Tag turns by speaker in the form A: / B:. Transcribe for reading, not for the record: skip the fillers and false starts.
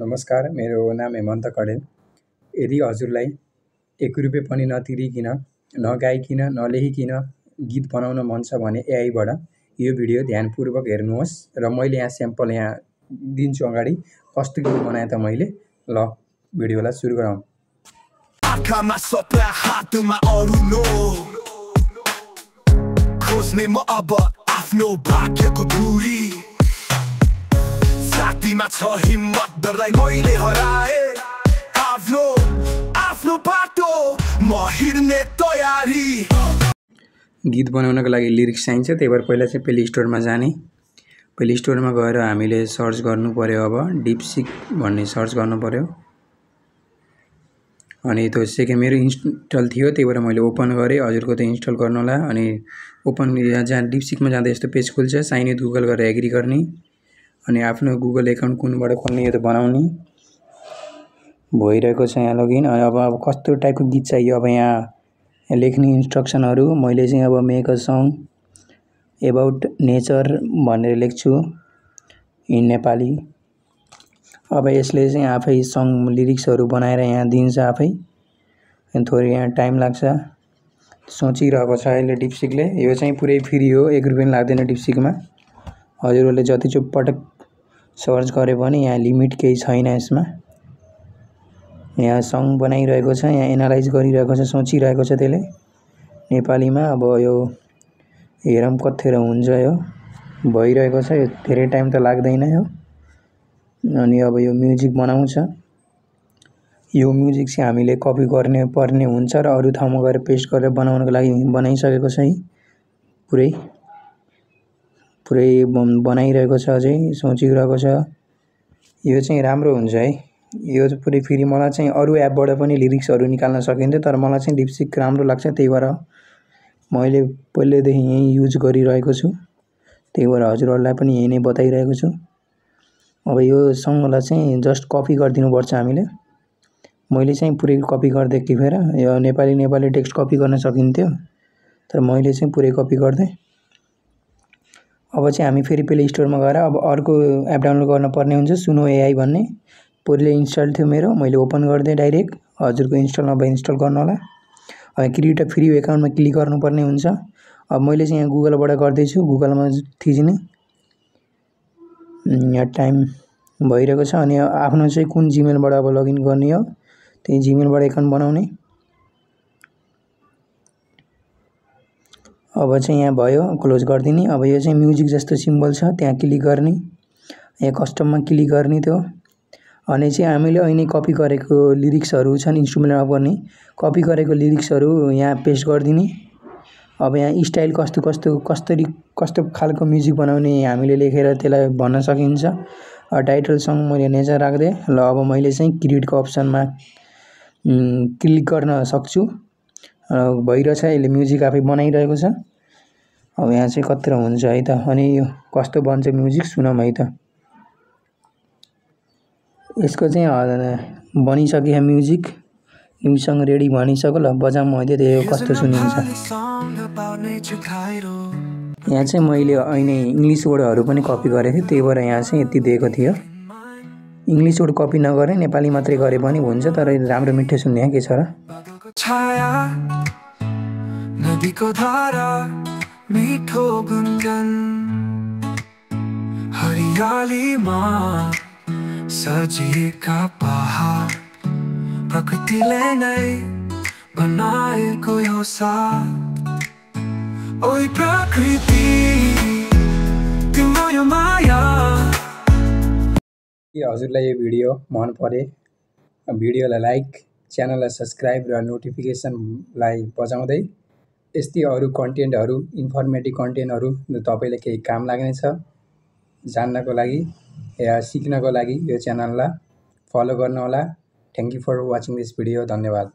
A: नमस्कार, मेरो नाम हेमन्त कडेल। यदि हजुरलाई ₹1 पनि नतिरिकन, नगाइकन, नलेखिकन गीत बनाउन मन छ भने एआईबाट यो भिडियो ध्यानपूर्वक हेर्नुहोस् र मैले यहाँ स्याम्पल दिन्छु अगाडि कस्तो गीत बनाएँ त मैले। ल भिडियोलाई सुरु गरौँ।
B: आँखामा सपना हातमा अरूनो खोज्ने म अब आफ्नो भाग्यको दूरी साथीमा छ हिम्मत डरलाई मैले हराए आफ्नो बाटो म हिँड्ने तयारी।
A: गीत बनाउनको लागि लिरिक्स चाहिन्छ, त्यही भएर पहिला चाहिँ प्ले स्टोरमा जाने। प्ले स्टोरमा गएर हामीले सर्च गर्नु पर्यो। अब डिपसिक भन्ने सर्च गर्नु पर्यो। अनि त्यो सेकेन्ड मेरो इन्स्टल थियो, त्यही भएर मैले ओपन गरेँ। हजुरको त इन्स्टल गर्नु होला। अनि ओपन जहाँ डिपसिकमा जाँदा यस्तो पेज खुल्छ, साइन विथ गुगल गरेर एग्री गर्ने। अनि आफ्नो गुगल एकाउन्ट कुनबाट खोल्ने यो त बनाउने भइरहेको छ यहाँ लगइन। अनि अब कस्तो टाइपको गीत चाहियो अब यहाँ लेख्ने इन्स्ट्रक्सनहरू मैले चाहिँ अब make a song about nature भनेर लेख्छु इन नेपाली। अब यसले चाहिँ आफै सङ लिरिक्सहरू बनाएर यहाँ दिन्छ आफै। अनि थोरै यहाँ टाइम लाग्छ, सोचिरहेको छ अहिले डिपसिकले। यो चाहिँ पुरै फ्री हो, ₹1 पनि लाग्दैन डिपसिकमा। हजुरहरूले जतिचोटि पटक सर्च गरे पनि यहाँ लिमिट केही छैन यसमा। यहाँ सङ बनाइरहेको छ, यहाँ एनालाइज गरिरहेको छ, सोचिरहेको छ त्यसले नेपालीमा। अब यो हेरौँ कतिखेर हुन्छ, यो भइरहेको छ। यो धेरै टाइम त लाग्दैन यो। अनि अब यो म्युजिक बनाउँछ। यो म्युजिक चाहिँ हामीले कपी गर्ने पर्ने हुन्छ र अरू ठाउँमा गएर पेस्ट गरेर बनाउनको लागि बनाइसकेको छ। पुरै बनाइरहेको छ, अझै सोचिरहेको छ। यो चाहिँ राम्रो हुन्छ है, यो चाहिँ पुरै फ्री। मलाई चाहिँ अरू एपबाट पनि लिरिक्सहरू निकाल्न सकिन्थ्यो, तर मलाई चाहिँ डिपसिक राम्रो लाग्छ, त्यही भएर मैले पहिल्यैदेखि यही युज गरिरहेको छु। त्यही भएर हजुरहरूलाई पनि यही नै बताइरहेको छु। अब यो सङलाई चाहिँ जस्ट कपी गरिदिनुपर्छ हामीले। मैले चाहिँ पुरै कपी गरिदिएँ कि फेर यो नेपाली टेक्स्ट कपी गर्न सकिन्थ्यो, तर मैले चाहिँ पुरै कपी गरिदिएँ। अब चाहिँ हामी फेरि प्ले स्टोरमा गएर अब अर्को एप डाउनलोड गर्न पर्ने हुन्छ, सुनो एआई भन्ने। पहिले इन्स्टल थियो मेरो, मैले ओपन गरिदिएँ डाइरेक्ट। हजुरको इन्स्टल नभए इन्स्टल गर्नु होला। अब क्रिएट अ फ्री एकाउन्टमा क्लिक गर्नुपर्ने हुन्छ। अब मैले चाहिँ यहाँ गुगलबाट गर्दैछु, गुगलमा थिच्ने। यहाँ टाइम भइरहेको छ। अनि आफ्नो चाहिँ कुन जिमेलबाट अब लगइन गर्ने हो, त्यही जिमेलबाट एकाउन्ट बनाउने। अब चाहिँ यहाँ भयो, क्लोज गरिदिने। अब यो चाहिँ म्युजिक जस्तो सिम्बल छ, त्यहाँ क्लिक गर्ने। यहाँ कस्टममा क्लिक गर्ने त्यो। अनि चाहिँ हामीले अहिले कपी गरेको लिरिक्सहरू छन्, इन्स्ट्रुमेन्टमा पर्ने कपी गरेको लिरिक्सहरू यहाँ पेस्ट गरिदिने। अब यहाँ स्टाइल कस्तो खालको म्युजिक बनाउने हामीले लेखेर त्यसलाई भन्न सकिन्छ। टाइटल सङ मैले नेचर राख्दिएँ। ल अब मैले चाहिँ क्रिएटको अप्सनमा क्लिक गर्न सक्छु। भइरहेछ, यसले म्युजिक आफै बनाइरहेको छ। अब यहाँ चाहिँ कत्रो हुन्छ है त। अनि यो कस्तो बन्छ म्युजिक सुनौँ है त। यसको चाहिँ बनिसक्यो म्युजिक, न्युसँग रेडी भनिसक्यो। ल बजाऊँ मैले त्यो कस्तो सुनिन्छ। यहाँ चाहिँ मैले अहिले इङ्ग्लिस वर्डहरू पनि कपी गरेको थिएँ, त्यही भएर यहाँ चाहिँ यति दिएको थियो। इङ्ग्लिस वर्ड कपी नगरे नेपाली मात्रै गरे पनि हुन्छ, तर राम्रो मिठो सुन्ने के छ र।
B: नदीको धारा मिठो गुन्जन हरियालीमा सजिएका पहाड प्रकृतिले नै बनाएको यो साथ। ओइ प्रकृति तिम्रो यो माया।
A: के हजुरलाई यो भिडियो मन परे, भिडियोलाई लाइक, च्यानललाई सब्सक्राइब र नोटिफिकेसनलाई बजाउँदै यस्तै अरू कन्टेन्टहरू, इन्फर्मेटिभ कन्टेन्टहरू तपाईँलाई केही काम लाग्नेछ जान्नको लागि या सिक्नको लागि यो च्यानललाई फलो गर्नुहोला। Thank you for watching this video. धन्यवाद।